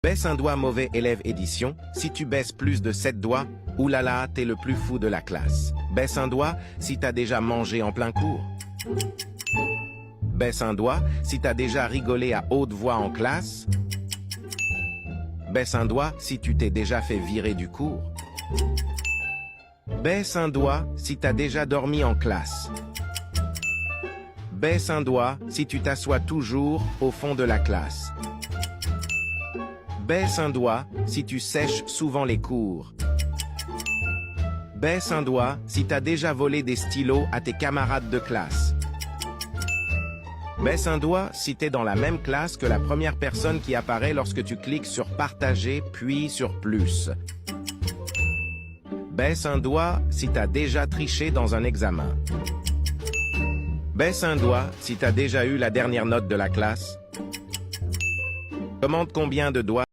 Baisse un doigt, mauvais élève édition. Si tu baisses plus de 7 doigts, oulala, t'es le plus fou de la classe. Baisse un doigt si t'as déjà mangé en plein cours. Baisse un doigt si t'as déjà rigolé à haute voix en classe. Baisse un doigt si tu t'es déjà fait virer du cours. Baisse un doigt si t'as déjà dormi en classe. Baisse un doigt si tu t'assois toujours au fond de la classe. Baisse un doigt si tu sèches souvent les cours. Baisse un doigt si t'as déjà volé des stylos à tes camarades de classe. Baisse un doigt si t'es dans la même classe que la première personne qui apparaît lorsque tu cliques sur partager puis sur plus. Baisse un doigt si t'as déjà triché dans un examen. Baisse un doigt si t'as déjà eu la dernière note de la classe. Commente combien de doigts